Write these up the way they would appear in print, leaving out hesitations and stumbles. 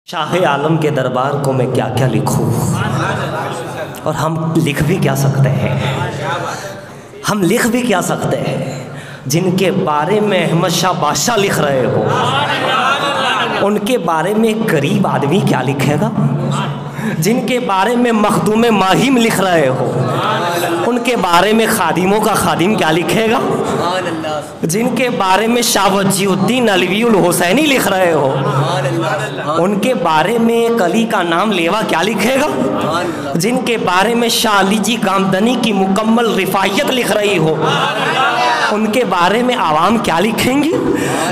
शाह आलम के दरबार को मैं क्या क्या लिखूं, और हम लिख भी क्या सकते हैं। हम लिख भी क्या सकते हैं। जिनके बारे में अहमद शाह बादशाह लिख रहे हो, उनके बारे में गरीब आदमी क्या लिखेगा। जिनके बारे में मखदूम माहिम लिख रहे हो, उनके बारे में खादिमों का खादिम क्या लिखेगा। जिनके बारे में शाह वजीउद्दीन अलवीउल हुसैनी लिख रहे हो, उनके बारे में अली का नाम लेवा क्या लिखेगा। जिनके बारे में शाह अली जी गामदनी की मुकम्मल रिफायत लिख रही हो, उनके बारे में आवाम क्या लिखेंगी।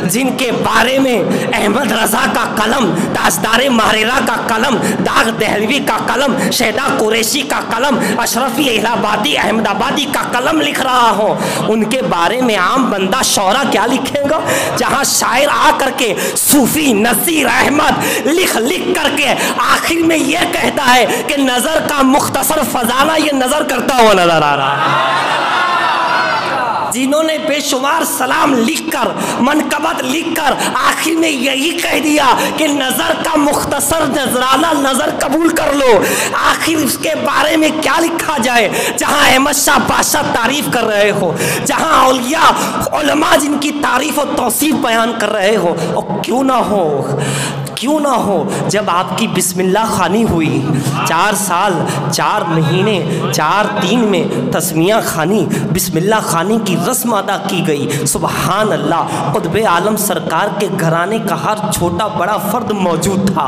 जिनके बारे में अहमद रजा का कलम, ताजदार मारेरा का कलम, दाग दहलवी का कलम, शहदा कुरैशी का कलम, अशरफी इलाहाबादी अहमदाबादी का कलम लिख रहा हो, उनके बारे में आम बंदा शौरा क्या लिखेगा। जहाँ शायर आ करके सूफी नसीर अहमद लिख लिख करके आखिर में यह कहता है कि नजर का मुख्तसर फजाना ये नजर करता हुआ नजर आ रहा है। जिन्होंने बेशुमार सलाम लिखकर, मनकबत लिखकर आखिर में यही कह दिया कि नजर का मुख्तसर नजराना नजर कबूल कर लो। आखिर उसके बारे में क्या लिखा जाए। जहां अहमद शाह बादशाह तारीफ कर रहे हो, जहां औलिया उलमा जिनकी तारीफ और तौसीफ बयान कर रहे हो, और क्यों ना हो जब आपकी बिस्मिल्लाह खानी हुई 4 साल 4 महीने 4 दिन में तस्मिया खानी बिस्मिल्लाह खानी की रस्म अदा की गई। सुबहान अल्लाह। क़ुतब आलम सरकार के घराने का हर छोटा बड़ा फ़र्द मौजूद था,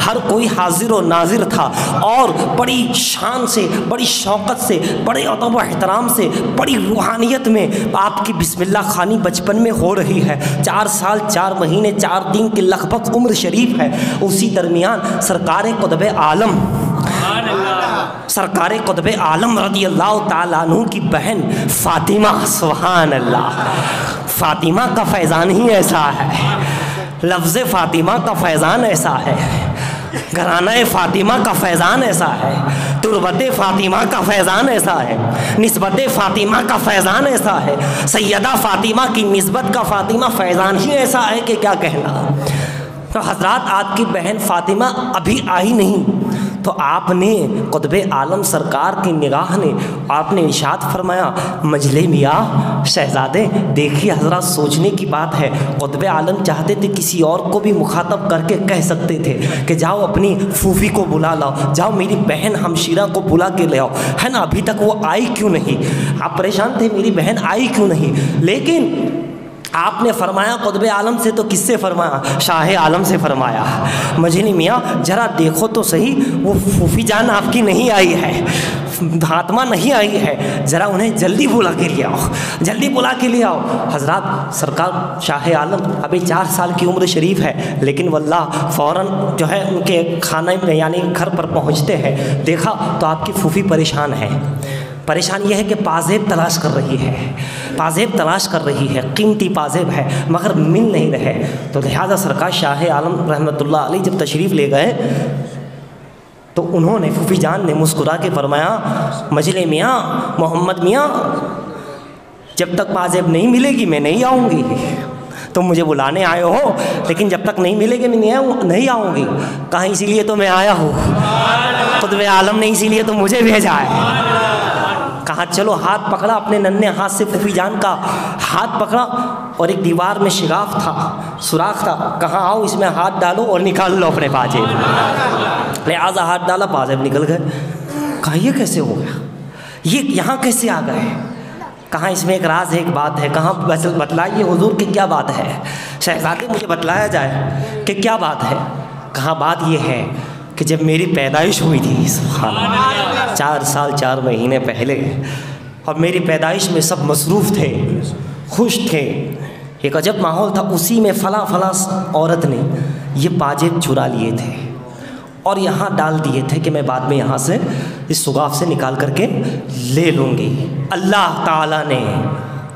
हर कोई हाजिर और नाजिर था, और बड़ी शान से, बड़ी शौक़त से, बड़े अदब व एहतराम से, बड़ी रूहानियत में आपकी बिस्मिल्लाह खानी बचपन में हो रही है। 4 साल 4 महीने 4 दिन की लगभग उम्र शरीफ है। उसी दरमियान सरकार क़ुतब आलम रज़ी अल्लाह ताला अन्हु की बहन फ़ातिमा, सुभान अल्लाह, फ़ातिमा का फैज़ान ही ऐसा है, लफ्ज़ फ़ातिमा का फैज़ान ऐसा है, घराना फ़ातिमा का फैज़ान ऐसा है, तुरबत फ़ातिमा का फैज़ान ऐसा है, निस्बत फ़ातिमा का फैज़ान ऐसा है, सैयदा फ़ातिमा की निस्बत का फ़ातिमा फैज़ान ही ऐसा है कि क्या कहना। तो हज़रात, आपकी बहन फ़ातिमा अभी आई नहीं, तो आपने क़ुतब आलम सरकार की निगाह ने आपने इरशाद फरमाया, मजले मियाँ शहज़ादे, देखिए हज़रात, सोचने की बात है। क़ुतब आलम चाहते थे किसी और को भी मुखातब करके कह सकते थे कि जाओ अपनी फूफी को बुला लाओ, जाओ मेरी बहन हमशीरा को बुला के ले आओ, है ना। अभी तक वो आई क्यों नहीं। आप परेशान थे मेरी बहन आई क्यों नहीं, लेकिन आपने फरमाया क़ुतब आलम से, तो किससे फरमाया, शाह आलम से फरमाया, मजनी मियाँ ज़रा देखो तो सही, वो फूफी जान आपकी नहीं आई है, फातिमा नहीं आई है, ज़रा उन्हें जल्दी बुला के ले आओ, जल्दी बुला के ले आओ। हज़रात, सरकार शाह आलम अभी 4 साल की उम्र शरीफ है, लेकिन वल्लाह फ़ौरन जो है उनके खाने में यानी घर पर पहुँचते हैं, देखा तो आपकी फूफी परेशान है। परेशान यह है कि पाजेब तलाश कर रही है, पाजेब तलाश कर रही है, कीमती पाजेब है, मगर मिल नहीं रहे। तो लिहाजा सरकार शाह आलम रहमतुल्लाह अलैह जब तशरीफ़ ले गए, तो उन्होंने फूफी जान ने मुस्कुरा के फरमाया, मजले मियाँ मोहम्मद मियाँ, जब तक पाजेब नहीं मिलेगी मैं नहीं आऊँगी। तुम मुझे बुलाने आए हो, लेकिन जब तक नहीं मिलेगी मैं नहीं आऊँगी। कहा इसीलिए तो मैं आया हूँ, क़ुतब आलम ने इसीलिए तो मुझे भेजा है। कहा चलो, हाथ पकड़ा, अपने नन्हे हाथ से फूफी जान का हाथ पकड़ा, और एक दीवार में शिगाफ था, सुराख था, कहा आओ इसमें हाथ डालो और निकाल लो अपने पाजेब। लिहाजा हाथ डाला, पाजेब निकल गए। कहा ये कैसे हो गया, ये यहाँ कैसे आ गए। कहाँ इसमें एक राज है, एक बात है। कहाँ बतलाइए हुजूर की क्या बात है। शहज़ादे मुझे बतलाया जाए कि क्या बात है। कहाँ बात ये है कि जब मेरी पैदाइश हुई थी, सुभान अल्लाह, 4 साल 4 महीने पहले, और मेरी पैदाइश में सब मसरूफ़ थे, खुश थे, एक अजब माहौल था। उसी में फला औरत ने ये पाजेब चुरा लिए थे और यहाँ डाल दिए थे कि मैं बाद में यहाँ से इस सुगाफ से निकाल करके ले लूँगी। अल्लाह ताला ने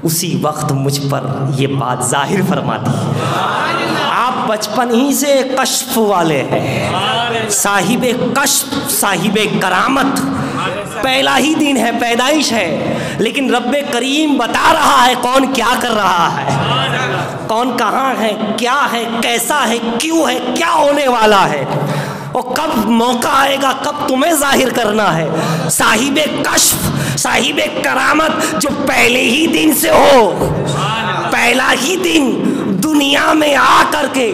उसी वक्त मुझ पर ये बात ज़ाहिर फरमा दी। आप बचपन ही से कश्फ वाले हैं, साहिबे कश्फ, साहिबे करामत, पहला ही दिन है, पैदाइश है, लेकिन रब्बे करीम बता रहा है कौन क्या कर रहा है, कौन कहाँ है, क्या है, कैसा है, क्यों है, क्या होने वाला है, और कब मौका आएगा, कब तुम्हें जाहिर करना है। साहिबे कश्फ, साहिबे करामत जो पहले ही दिन से हो, पहला ही दिन दुनिया में आ करके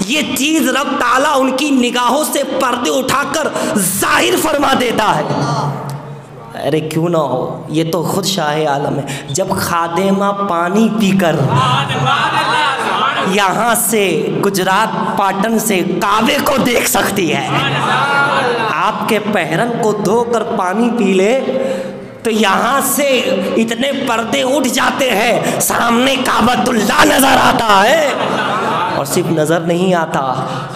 ये चीज रब ताला उनकी निगाहों से पर्दे उठाकर जाहिर फरमा देता है। अरे क्यों ना हो, ये तो खुद शाह आलम है। जब खादेमा पानी पीकर यहाँ से गुजरात पाटन से काबे को देख सकती है, आपके पहरन को धोकर पानी पी ले तो यहाँ से इतने पर्दे उठ जाते हैं, सामने काबतुल्लाह नजर आता है। और सिर्फ नजर नहीं आता,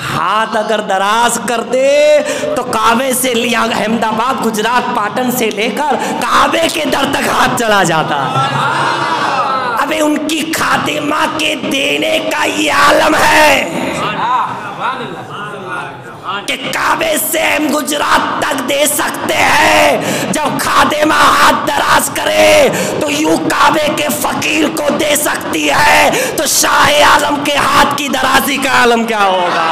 हाथ अगर दराज कर दे तो काबे से लिया, अहमदाबाद गुजरात पाटन से लेकर काबे के दर तक हाथ चला जाता है। अबे उनकी खातिमा के देने का ये आलम है कि काबे से हम गुजरात तक दे सकते हैं। जब खादिमा हाथ दराज करे तो यूं काबे के फकीर को दे सकती है, तो शाह आलम के हाथ की दराजी का आलम क्या होगा।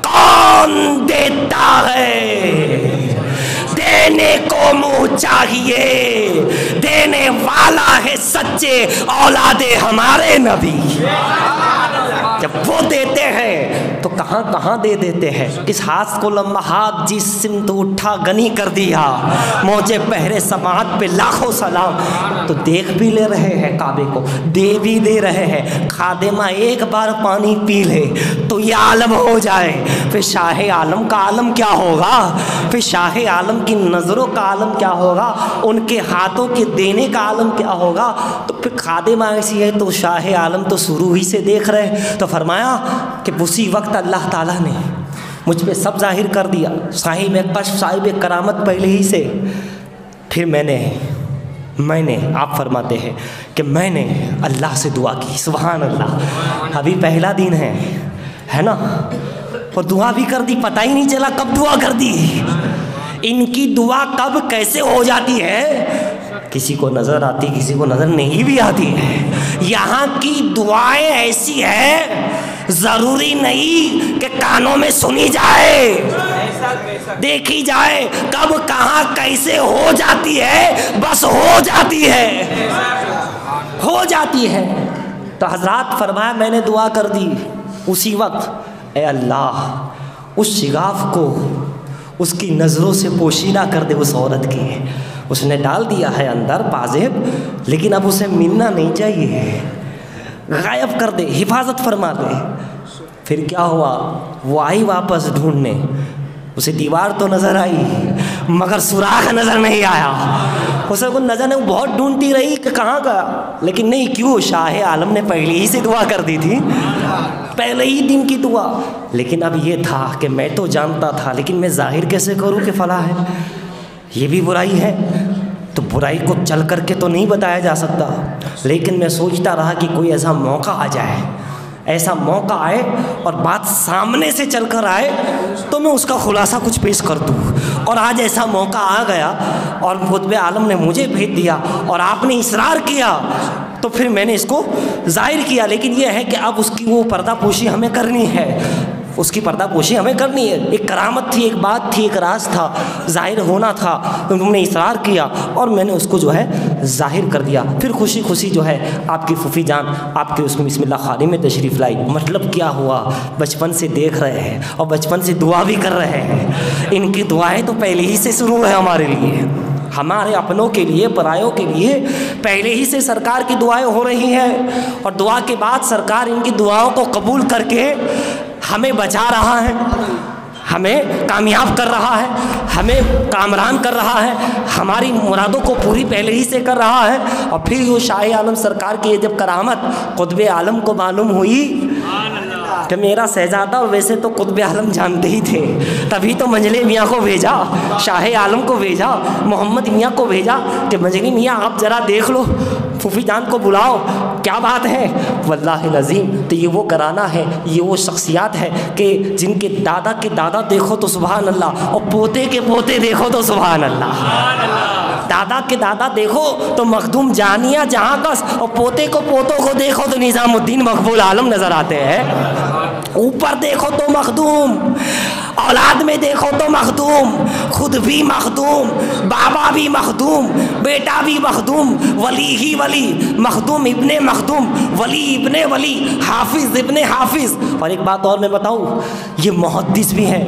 कौन देता है, देने को मुंह चाहिए, देने वाला है सच्चे औलादे हमारे नबी। जब वो देते हैं तो कहाँ कहाँ दे देते हैं। इस हाथ को लंबा हाथ जिस सिमत उठा गनी कर दिया, मोजे पहरे समात पे लाखों सलाम। तो देख भी ले रहे हैं काबे को, दे भी दे रहे हैं। खादिमा एक बार पानी पी ले तो ये आलम हो जाए, फिर शाह आलम का आलम क्या होगा, फिर शाह आलम की नज़रों का आलम क्या होगा, उनके हाथों के देने का आलम क्या होगा। तो फिर खादिमा ऐसी है तो शाह आलम तो शुरू ही से देख रहे। तो फरमाया कि उसी वक्त अल्लाह ताला ने मुझ पे सब जाहिर कर दिया, साहिब कश्फ साहिब करामत पहले ही से। फिर मैंने आप फरमाते हैं कि मैंने अल्लाह से दुआ की, सुभान अल्लाह। अभी पहला दिन है ना, और दुआ भी कर दी, पता ही नहीं चला कब दुआ कर दी। इनकी दुआ कब कैसे हो जाती है, किसी को नज़र आती, किसी को नज़र नहीं भी आती है। यहाँ की दुआएं ऐसी है, ज़रूरी नहीं कि कानों में सुनी जाए, देखी जाए, कब कहाँ कैसे हो जाती है, बस हो जाती है, हो जाती है। तो हज़रात फरमाया मैंने दुआ कर दी उसी वक्त, ए अल्लाह उस शिगाफ को उसकी नज़रों से पोशीदा कर दे। उस औरत की उसने डाल दिया है अंदर पाजेब, लेकिन अब उसे मिलना नहीं चाहिए, गायब कर दे, हिफाजत फरमा दे। फिर क्या हुआ, वो आई वापस ढूंढने, उसे दीवार तो नज़र आई मगर सुराख नज़र नहीं आया। उसे को नज़र नहीं, बहुत ढूंढती रही कि कहाँ गया, लेकिन नहीं, क्यों, शाह आलम ने पहले ही से दुआ कर दी थी, पहले ही दिन की दुआ। लेकिन अब ये था कि मैं तो जानता था, लेकिन मैं जाहिर कैसे करूँ कि फला है, ये भी बुराई है। तो बुराई को चल करके तो नहीं बताया जा सकता, लेकिन मैं सोचता रहा कि कोई ऐसा मौका आ जाए, ऐसा मौका आए और बात सामने से चल कर आए तो मैं उसका खुलासा कुछ पेश कर दूँ। और आज ऐसा मौका आ गया और खुतबे आलम ने मुझे भेज दिया और आपने इसरार किया, तो फिर मैंने इसको जाहिर किया। लेकिन यह है कि अब उसकी वो पर्दापोशी हमें करनी है, उसकी पर्दापोशी हमें करनी है। एक करामत थी, एक बात थी, एक राज था, जाहिर होना था, तो तुमने इसरार किया और मैंने उसको जो है जाहिर कर दिया। फिर खुशी खुशी जो है आपकी फूफी जान आपके उसमें बिस्मिल्लाह खानी में तशरीफ़ लाई। मतलब क्या हुआ, बचपन से देख रहे हैं और बचपन से दुआ भी कर रहे हैं। इनकी दुआएं तो पहले ही से शुरू है हमारे लिए, हमारे अपनों के लिए, परायों के लिए पहले ही से सरकार की दुआएं हो रही हैं। और दुआ के बाद सरकार इनकी दुआओं को कबूल करके हमें बचा रहा है, हमें कामयाब कर रहा है, हमें कामरान कर रहा है, हमारी मुरादों को पूरी पहले ही से कर रहा है। और फिर वो शाह आलम सरकार की जब करामत कुतुब आलम को मालूम हुई कि मेरा शहजादा, और वैसे तो कुतुब आलम जानते ही थे, तभी तो मंजले मियाँ को भेजा, शाह आलम को भेजा, मोहम्मद मियाँ को भेजा कि मंजले मियाँ आप ज़रा देख लो, फूफी जान को बुलाओ, क्या बात है, वल्लाहि नज़ीम। तो ये वो कराना है, ये वो शख्सियात है कि जिनके दादा के दादा देखो तो सुभान अल्लाह, और पोते के पोते देखो तो सुभान अल्लाह। दादा के दादा देखो तो मखदूम जानिया जहाँ कस, और पोते को पोतों को देखो तो निज़ामुद्दीन मकबूल आलम नज़र आते हैं। ऊपर देखो तो मखदूम, औलाद में देखो तो मखदूम, खुद भी मखदूम, बाबा भी मखदूम, बेटा भी मखदूम, वली ही वली, मखदूम इब्ने मखदूम, वली इब्ने वली, हाफिज इब्ने हाफिज। और एक बात और मैं बताऊँ, ये मुहद्दिस भी हैं।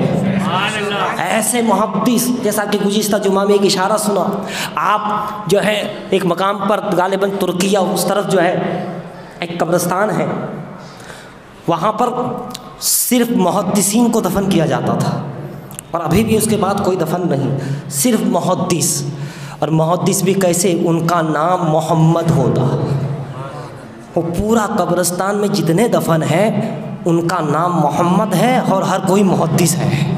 ऐसे मुहद्दिस, जैसा कि गुज़िश्ता जुमा में एक इशारा सुना, आप जो है एक मकाम पर गालिबन तुर्किया उस तरफ जो है एक कब्रिस्तान है, वहाँ पर सिर्फ मुहद्दिसीन को दफन किया जाता था, और अभी भी उसके बाद कोई दफन नहीं, सिर्फ मुहद्दिस। और मुहद्दिस भी कैसे, उनका नाम मोहम्मद होता। वो पूरा कब्रिस्तान में जितने दफन हैं उनका नाम मोहम्मद है, और हर कोई मुहद्दिस है।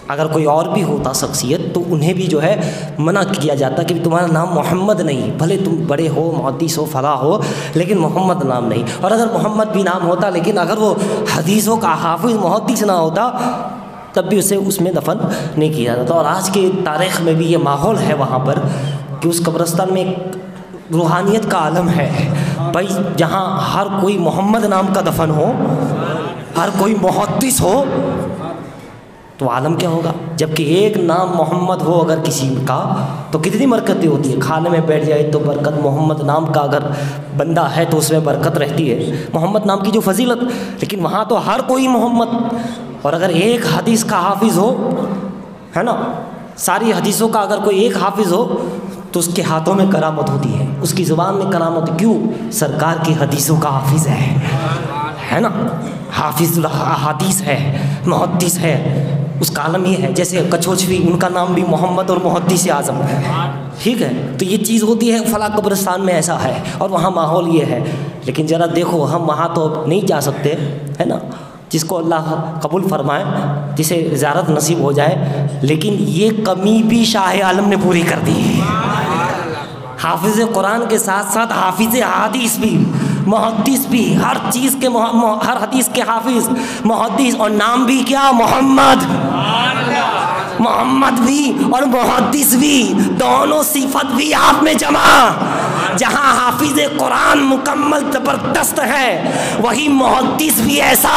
अगर कोई और भी होता शख्सियत तो उन्हें भी जो है मना किया जाता कि तुम्हारा नाम मोहम्मद नहीं, भले तुम बड़े हो, मुहद्दिस हो, फला हो, लेकिन मोहम्मद नाम नहीं। और अगर मोहम्मद भी नाम होता, लेकिन अगर वो हदीसों का हाफिज़ मुहद्दिस ना होता, तब भी उसे उसमें दफन नहीं किया जाता। और आज के तारीख़ में भी ये माहौल है वहाँ पर कि उस कब्रिस्तान में एक रूहानियत का आलम है भाई, जहाँ हर कोई मोहम्मद नाम का दफन हो, हर कोई मुहद्दिस हो, तो आलम क्या होगा। जबकि एक नाम मोहम्मद हो अगर किसी का, तो कितनी बरकतें होती है। खाने में बैठ जाए तो बरकत, मोहम्मद नाम का अगर बंदा है तो उसमें बरकत रहती है, मोहम्मद नाम की जो फजीलत। लेकिन वहाँ तो हर कोई मोहम्मद। और अगर एक हदीस का हाफिज़ हो, है ना, सारी हदीसों का अगर कोई एक हाफिज़ हो तो उसके हाथों में करामत होती है, उसकी ज़ुबान में करामत। क्यों? सरकार की हदीसों का हाफिज़ है ना, हाफिज़ुल हदीस है, मुहद्दिस है, उसका आलम ये है। जैसे कछोचवी, उनका नाम भी मोहम्मद और मुहद्दिस आज़म है, ठीक है। तो ये चीज़ होती है, फला कब्रिस्तान में ऐसा है और वहाँ माहौल ये है। लेकिन ज़रा देखो, हम वहाँ तो नहीं जा सकते, है ना, जिसको अल्लाह कबूल फरमाए, जिसे ज़ियारत नसीब हो जाए। लेकिन ये कमी भी शाह आलम ने पूरी कर दी। हाफिज़ कुरान के साथ साथ हाफिज़ हदीस भी, मुहद्दिस भी, हर चीज़ के हर हदीस के हाफिज़, मुहद्दिस, और नाम भी क्या, मोहम्मद। मोहम्मद भी और मुहद्दिस भी, दोनों सिफत भी आप में जमा। जहाँ हाफिज़ कुरान मुकम्मल ज़बरदस्त है, वही मुहद्दिस भी ऐसा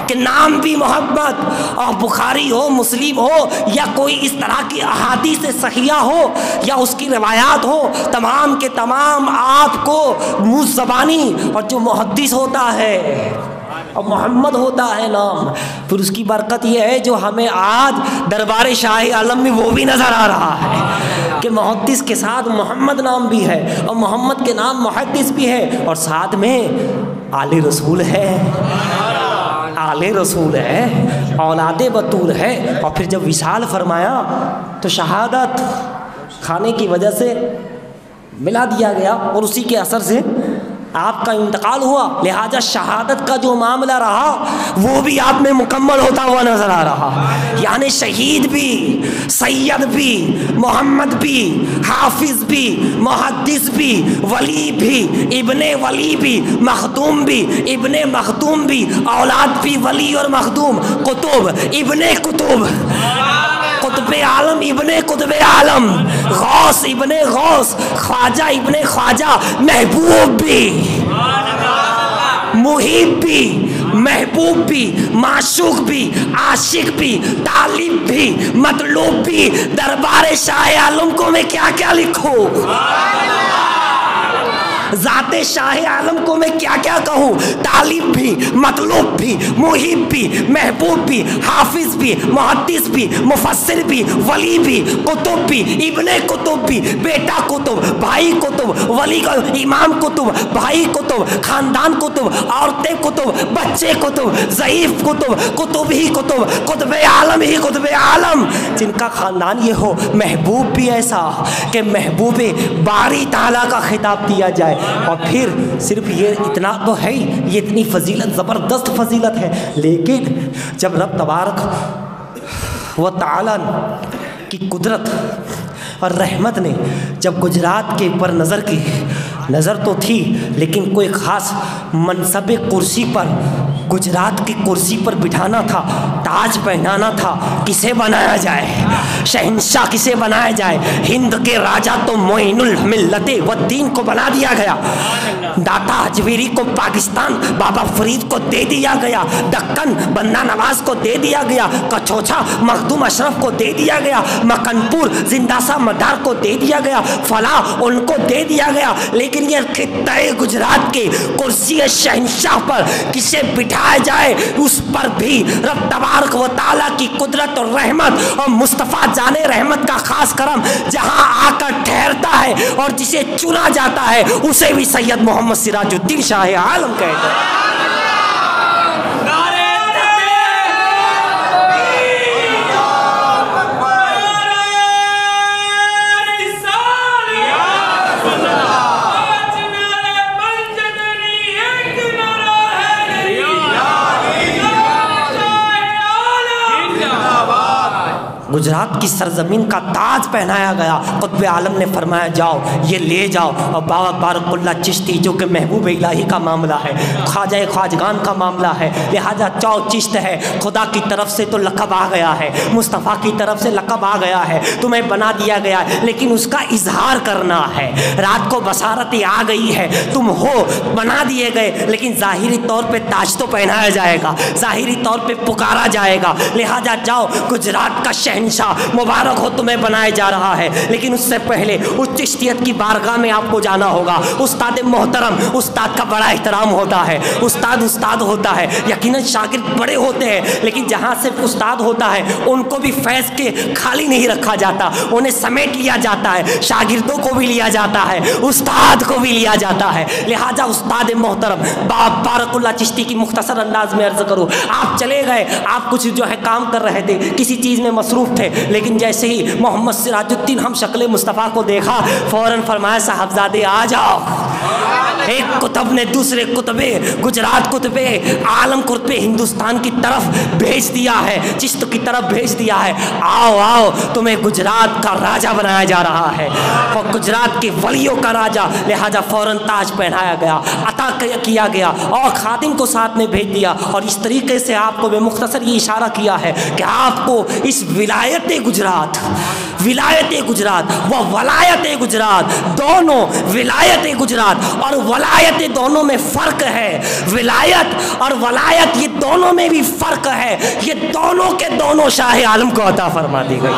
कि नाम भी मोहम्मद, और बुखारी हो, मुस्लिम हो, या कोई इस तरह की अहादीस सहिया हो, या उसकी रिवायात हो, तमाम के तमाम आपको मुँह ज़बानी। और जो मुहद्दिस होता है और मोहम्मद होता है नाम, फिर उसकी बरकत ये है जो हमें आज दरबार शाह आलम में वो भी नज़र आ रहा है कि मुहद्दिस के साथ मोहम्मद नाम भी है, और मोहम्मद के नाम मुहद्दिस भी है, और साथ में आले रसूल है, आले रसूल है, औलादे बतूल है। और फिर जब विशाल फरमाया तो शहादत खाने की वजह से मिला दिया गया, और उसी के असर से आपका इंतकाल हुआ। लिहाजा शहादत का जो मामला रहा वो भी आप में मुकम्मल होता हुआ नजर आ रहा। यानी शहीद भी, सैयद भी, मोहम्मद भी, हाफिज भी, मुहद्दिस भी, वली भी, इब्ने वली भी, मखदूम भी, इब्ने मखदूम भी, औलाद भी वली और मखदूम, कुतुब, इब्ने कुतुब, कुतुबे आलम, इब्ने कुतुबे आलम, गौस, इब्ने गौस, ख्वाजा, इब्ने ख्वाजा, महबूब भी, मुहिब भी, महबूब भी, माशूक भी, आशिक भी, तालिब भी, मतलूब भी। दरबार शाह आलम को मैं क्या क्या लिखूं, ज़ाते शाह आलम को मैं क्या क्या कहूँ। तालिब भी, मतलूब भी, मुहिब भी, महबूब भी, हाफिज भी, मुहद्दिस भी, मुफस्सिर भी, वली भी, कुतुब भी, इब्ने कुतुब भी, बेटा कुतुब, भाई कुतुब, वली का इमाम कुतुब, भाई कुतुब, खानदान कुतुब, औरतें कुतुब, बच्चे कुतुब, ज़ईफ कुतुब, कुतुब ही कुतुब, कुतुबे आलम ही कुतुबे आलम, जिनका खानदान ये हो। महबूब भी ऐसा कि महबूबे बारी ताला का खिताब दिया जाए। और फिर सिर्फ ये इतना तो है ही, ये इतनी फजीलत, ज़बरदस्त फजीलत है। लेकिन जब रब तबारक व तआला की कुदरत और रहमत ने जब गुजरात के ऊपर नज़र की नज़र तो थी लेकिन कोई ख़ास मनसब कुर्सी पर, गुजरात की कुर्सी पर बिठाना था, ताज पहनाना था, किसे बनाया जाए, शहंशाह किसे बनाया जाए। हिंद के राजा तो मोइनुल मिल्लते व दीन को बना दिया गया, दाता हजवीरी को पाकिस्तान बाबा फरीद को दे दिया गया, दक्कन बंदा नवाज को दे दिया गया, कछोछा मखदूम अशरफ को दे दिया गया, मकनपुर जिंदासा मदार को दे दिया गया, फलाह उनको दे दिया गया। लेकिन ये खित्ते गुजरात के कुर्सी शहंशाह पर किसे बिठाया जाए, उस पर भी रब तबारक व तआला की कुदरत और रहमत और मुस्तफ़ा जाने रहमत का खास करम जहां आकर ठहरता है और जिसे चुना जाता है उसे भी सैयद मोहम्मद सिराजुद्दीन शाह आलम कहते हैं। गुजरात की सरजमीन का ताज पहनाया गया। कुतुब आलम ने फरमाया जाओ ये ले जाओ, और बाबा बारकुल्ला चिश्ती जो कि महबूब इलाही का मामला है, ख्वाजा ख्वाजगान का मामला है, लिहाजा चाओ चिश्त है, खुदा की तरफ से तो लक़ब आ गया है, मुस्तफ़ा की तरफ से लक़ब आ गया है, तुम्हें बना दिया गया है, लेकिन उसका इजहार करना है। रात को बसारत आ गई है, तुम हो बना दिए गए, लेकिन ज़ाहिरी तौर पर ताज तो पहनाया जाएगा, ज़ाहिरी तौर पर पुकारा जाएगा। लिहाजा जाओ गुजरात का शहंशाह मुबारक हो तुम्हें बनाया जा रहा है, लेकिन उससे पहले उस चिश्तियत की बारगाह में आपको जाना होगा। उस्ताद मोहतरम, उस्ताद का बड़ा एहतराम होता है, उस्ताद उस्ताद होता है, यकीनन शागिर्द बड़े होते हैं, लेकिन जहाँ से उस्ताद होता है उनको भी फैज़ के खाली नहीं रखा जाता, उन्हें समेट लिया जाता है, शागिर्दों को भी लिया जाता है, उस्ताद को भी लिया जाता है। लिहाजा उस्ताद मोहतरम बारकुल्ला चिश्ती की मुख्तसर अंदाज में अर्ज करूँ, आप चले गए, आप कुछ जो है काम कर रहे थे, किसी चीज़ में मसरूफ़ थे, लेकिन जैसे ही मोहम्मद सिराजुद्दीन हम शक्ल मुस्तफ़ा को देखा, फ़ौरन फरमाया साहबजादे आ जाओ। एक कुतुब ने दूसरे कुतुबे गुजरात कुतुबे आलम कुतुबे हिंदुस्तान की तरफ भेज दिया है, चिश्त की तरफ भेज दिया है, आओ आओ तुम्हें गुजरात का राजा बनाया जा रहा है और गुजरात के वलियों का राजा। लिहाजा फ़ौरन ताज पहनाया गया, अता किया गया और खादिम को साथ में भेज दिया। और इस तरीके से आपको मैं मुख्तसर ये इशारा किया है कि आपको इस विलायत गुजरात, विलायत गुजरात व वलायत गुजरात, दोनों विलायत गुजरात और वलायत दोनों में फ़र्क है। विलायत और वलायत ये दोनों में भी फ़र्क है, ये दोनों के दोनों शाह आलम को अता फरमा दी गई।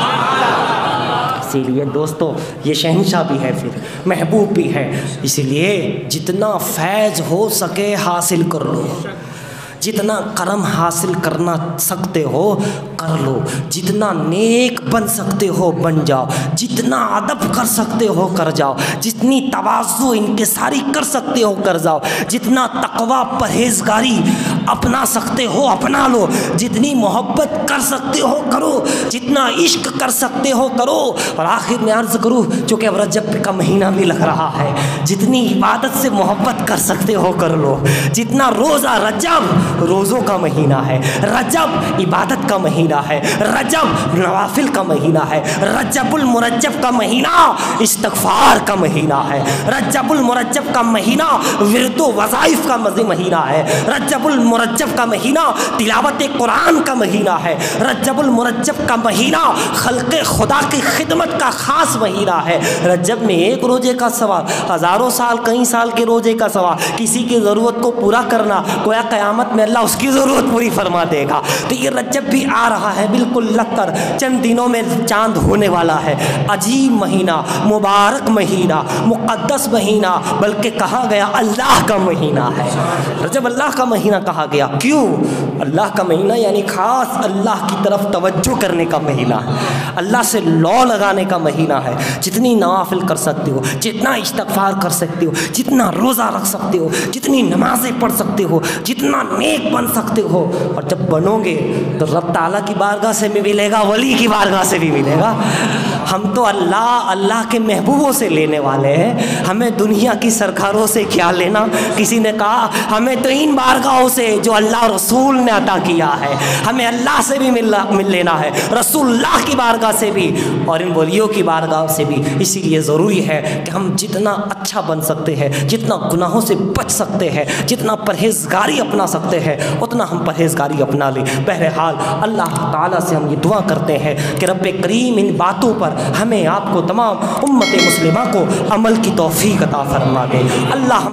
इसीलिए दोस्तों ये शहंशाह भी है, फिर महबूब भी है, इसलिए जितना फैज़ हो सके हासिल कर लो, जितना करम हासिल करना सकते हो कर लो, जितना नेक बन सकते हो बन जाओ, जितना अदब कर सकते हो कर जाओ, जितनी तवाज़ु इनकिसारी कर सकते हो कर जाओ, जितना तकवा परहेजगारी अपना सकते हो अपना लो, जितनी मोहब्बत कर सकते हो करो, जितना इश्क कर सकते हो करो। और आखिर में अर्ज़ करूँ, चूँकि अब रजब का महीना भी लग रहा है, जितनी इबादत से मोहब्बत कर सकते हो कर लो, जितना रोज़ा, रजब रोज़ों का महीना है, रजब इबादत का महीना है, रजब नवाफिल का महीना है, रजबुल मुरज्जब का महीना इस्तग़फ़ार का महीना है, रजबुल मुरज्जब का महीना विर्द वज़ाइफ का महीना है, रजबुल मुरज्जब का महीना तिलावत कुरान का महीना है, रजबुल मुरज्जब का महीना खल्क़े खुदा की खिदमत का ख़ास महीना है। रजब में एक रोज़े का सवाल, हज़ारों साल कई साल के रोज़े का सवाल, किसी की ज़रूरत को पूरा करना, गोया क़यामत में अल्लाह उसकी ज़रूरत पूरी फरमा देगा। तो ये रजब भी आ रहा है, बिल्कुल लगकर चंद दिनों में चांद होने वाला है। अजीब महीना, मुबारक महीना, मुक़द्दस महीना, बल्कि कहा गया अल्लाह का महीना है। रजब अल्लाह का महीना कहा गया, क्यों? अल्लाह का महीना यानी ख़ास अल्लाह की तरफ तवज्जो करने का महीना है, अल्लाह से लौ लगाने का महीना है। जितनी नवाफिल कर सकते हो, जितना इस्तग़फ़ार कर सकते हो, जितना रोज़ा रख सकते हो, जितनी नमाज़ें पढ़ सकते हो, जितना नेक बन सकते हो, और जब बनोगे तो रब ताला की बारगाह से भी मिलेगा, वली की बारगाह से भी मिलेगा। हम तो अल्लाह के महबूबों से लेने वाले हैं, हमें दुनिया की सरकारों से क्या लेना। किसी ने कहा हमें तो इन बारगाहों से जो अल्लाह और रसूल ने अता किया है, हमें अल्लाह से भी मिल लेना है, रसूलुल्लाह की बारगाह से भी और इन वलियों की बारगाह से भी। इसीलिए ज़रूरी है कि हम जितना अच्छा बन सकते हैं, जितना गुनाहों से बच सकते हैं, जितना परहेज़गारी अपना सकते हैं, उतना हम परहेज़गारी अपना लें। बहरहाल अल्लाह ताला से हम ये दुआ करते हैं कि रब्बे करीम इन बातों पर हमें, आपको, तमाम उम्मत मुस्लिमा को अमल की तौफीक अता फरमा दे। अल्लाह